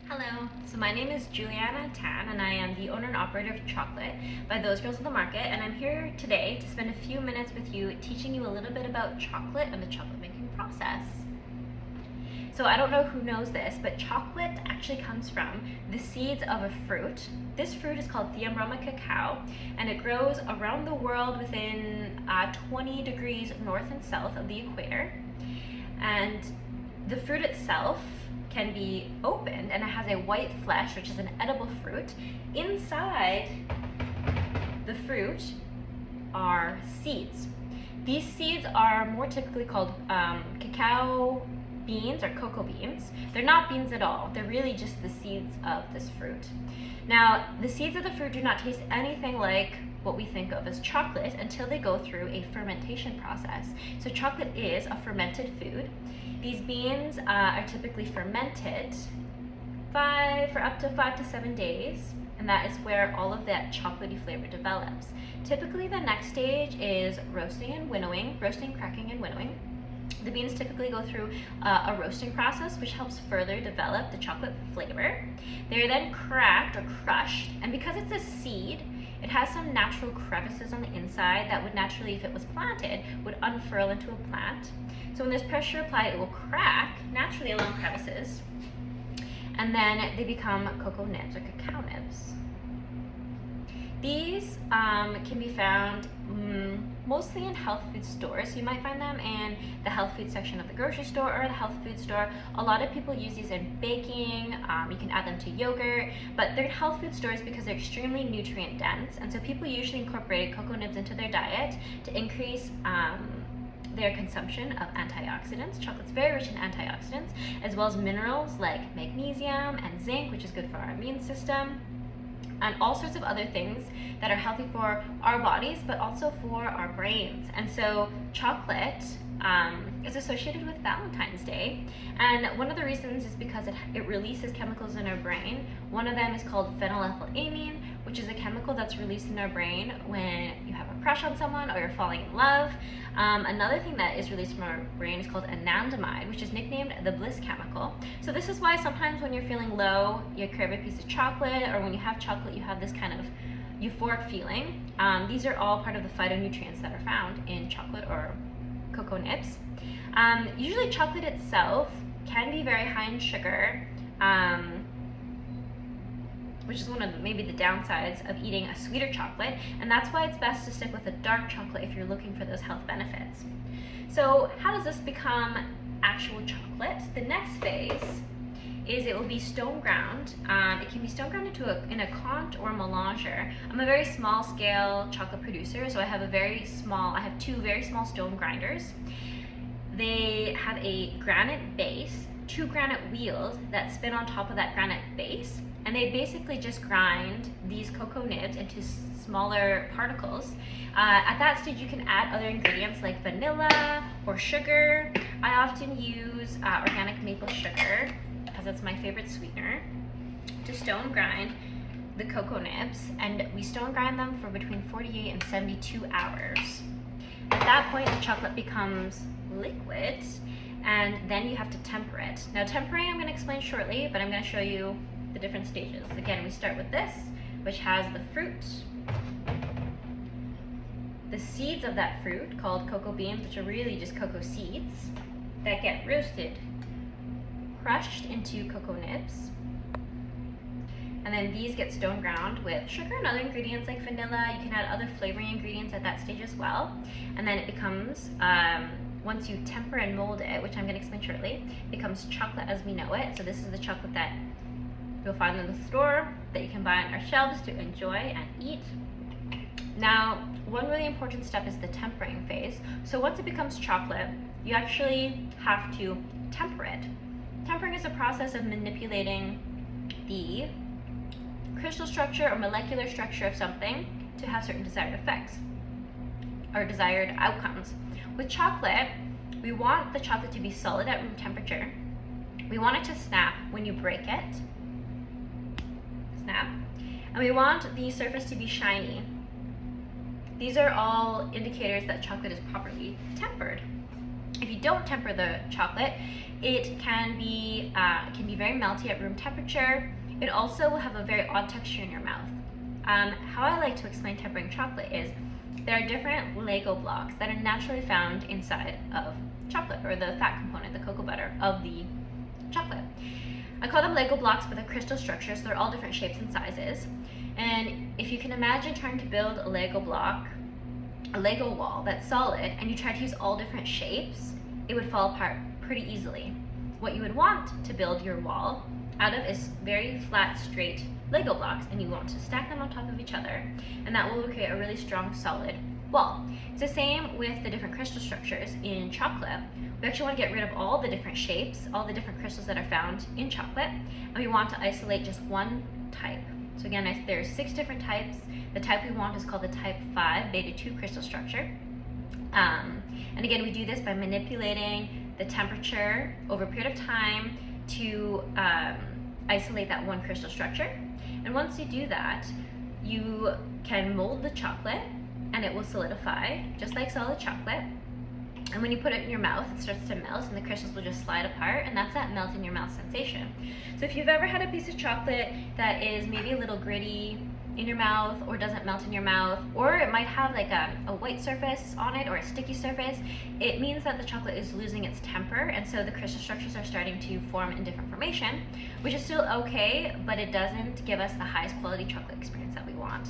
Hello, so my name is Juliana Tan and I am the owner and operator of Chocolate by Those Girls of the Market, and I'm here today to spend a few minutes with you teaching you a little bit about chocolate and the chocolate making process. So I don't know who knows this, but chocolate actually comes from the seeds of a fruit. This fruit is called Theobroma cacao, and it grows around the world within 20 degrees north and south of the equator. And the fruit itself can be opened, and it has a white flesh, which is an edible fruit. Inside the fruit are seeds. These seeds are more typically called cacao beans or cocoa beans. They're not beans at all. They're really just the seeds of this fruit. Now, the seeds of the fruit do not taste anything like what we think of as chocolate until they go through a fermentation process. So chocolate is a fermented food. These beans are typically fermented for up to 5 to 7 days, and that is where all of that chocolatey flavor develops. Typically the next stage is roasting, cracking and winnowing. The beans typically go through a roasting process, which helps further develop the chocolate flavor. They're then cracked or crushed, and because it's a seed, it has some natural crevices on the inside that would naturally, if it was planted, would unfurl into a plant. So when there's pressure applied, it will crack naturally along crevices, and then they become cocoa nibs or cacao nibs. These can be found mostly in health food stores. You might find them in the health food section of the grocery store or the health food store. A lot of people use these in baking. You can add them to yogurt, but they're in health food stores because they're extremely nutrient dense, and so people usually incorporate cocoa nibs into their diet to increase their consumption of antioxidants. Chocolate's very rich in antioxidants, as well as minerals like magnesium and zinc, which is good for our immune system, and all sorts of other things that are healthy for our bodies, but also for our brains. And so chocolate is associated with Valentine's Day, and one of the reasons is because it releases chemicals in our brain. One of them is called phenylethylamine, which is a chemical that's released in our brain when you have a crush on someone or you're falling in love. Another thing that is released from our brain is called anandamide, which is nicknamed the bliss chemical. So this is why sometimes when you're feeling low, you crave a piece of chocolate, or when you have chocolate, you have this kind of euphoric feeling. These are all part of the phytonutrients that are found in chocolate or cocoa nibs. Usually chocolate itself can be very high in sugar, which is one of maybe the downsides of eating a sweeter chocolate, and that's why it's best to stick with a dark chocolate if you're looking for those health benefits. So how does this become actual chocolate? The next phase is it will be stone ground. It can be stone ground in a conch or melanger. I'm a very small scale chocolate producer, so I have two very small stone grinders. They have a granite base, 2 granite wheels that spin on top of that granite base, and they basically just grind these cocoa nibs into smaller particles. At that stage, you can add other ingredients like vanilla or sugar. I often use organic maple sugar, because that's my favorite sweetener, to stone grind the cocoa nibs, and we stone grind them for between 48 and 72 hours. At that point, the chocolate becomes liquid, and then you have to temper it. Now, tempering I'm going to explain shortly, but I'm going to show you the different stages. Again, we start with this, which has the fruit, the seeds of that fruit called cocoa beans, which are really just cocoa seeds that get roasted, crushed into cocoa nibs, and then these get stone ground with sugar and other ingredients like vanilla. You can add other flavoring ingredients at that stage as well, and then it becomes, once you temper and mold it, which I'm going to explain shortly, it becomes chocolate as we know it. So this is the chocolate that you'll find in the store, that you can buy on our shelves to enjoy and eat. Now, one really important step is the tempering phase. So once it becomes chocolate, you actually have to temper it. Tempering is a process of manipulating the crystal structure or molecular structure of something to have certain desired effects or desired outcomes. With chocolate, we want the chocolate to be solid at room temperature. We want it to snap when you break it. Snap. And we want the surface to be shiny. These are all indicators that chocolate is properly tempered. If you don't temper the chocolate, it can be very melty at room temperature. It also will have a very odd texture in your mouth. How I like to explain tempering chocolate is there are different Lego blocks that are naturally found inside of chocolate, or the fat component, the cocoa butter of the chocolate. I call them Lego blocks, but they're crystal structures, so they're all different shapes and sizes. And if you can imagine trying to build a Lego block, a Lego wall that's solid, and you try to use all different shapes, it would fall apart pretty easily. What you would want to build your wall out of is very flat, straight Lego blocks, and you want to stack them on top of each other, and that will create a really strong, solid wall. It's the same with the different crystal structures in chocolate. We actually want to get rid of all the different shapes, all the different crystals that are found in chocolate, and we want to isolate just one type. So again, there's 6 different types. The type we want is called the type 5 beta 2 crystal structure. And again, we do this by manipulating the temperature over a period of time to isolate that one crystal structure. And once you do that, you can mold the chocolate and it will solidify just like solid chocolate. And when you put it in your mouth, it starts to melt and the crystals will just slide apart, and that's that melt in your mouth sensation. So if you've ever had a piece of chocolate that is maybe a little gritty in your mouth or doesn't melt in your mouth, or it might have like a white surface on it or a sticky surface, it means that the chocolate is losing its temper, and so the crystal structures are starting to form in different formation, which is still okay, but it doesn't give us the highest quality chocolate experience that we want.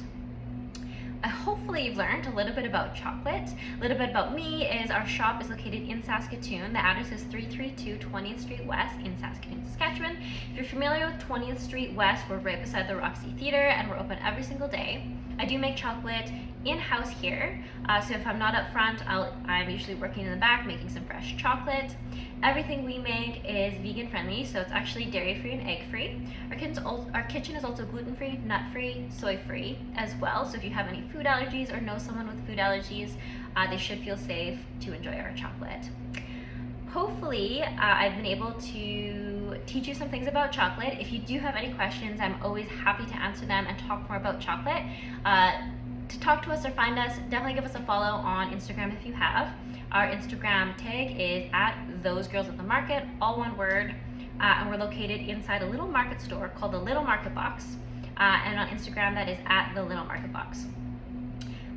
Hopefully you've learned a little bit about chocolate. A little bit about me is our shop is located in Saskatoon. The address is 332 20th Street West in Saskatoon, Saskatchewan. If you're familiar with 20th Street West, we're right beside the Roxy Theatre and we're open every single day. I do make chocolate in-house here, so if I'm not up front, I'm usually working in the back making some fresh chocolate. Everything we make is vegan friendly, so it's actually dairy-free and egg-free. Our kitchen is also gluten-free, nut-free, soy-free as well, so if you have any food allergies or know someone with food allergies, they should feel safe to enjoy our chocolate. Hopefully, I've been able to teach you some things about chocolate. If you do have any questions, I'm always happy to answer them and talk more about chocolate. To talk to us or find us, definitely give us a follow on Instagram if you have. Our Instagram tag is @thosegirlsatthemarket, all one word, and we're located inside a little market store called the Little Market Box, and on Instagram that is @the_Little_Market_Box.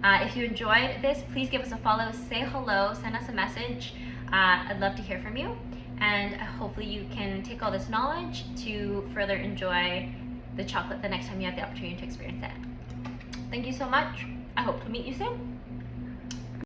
If you enjoyed this, please give us a follow, say hello, send us a message. I'd love to hear from you, and hopefully you can take all this knowledge to further enjoy the chocolate the next time you have the opportunity to experience it. Thank you so much. I hope to meet you soon.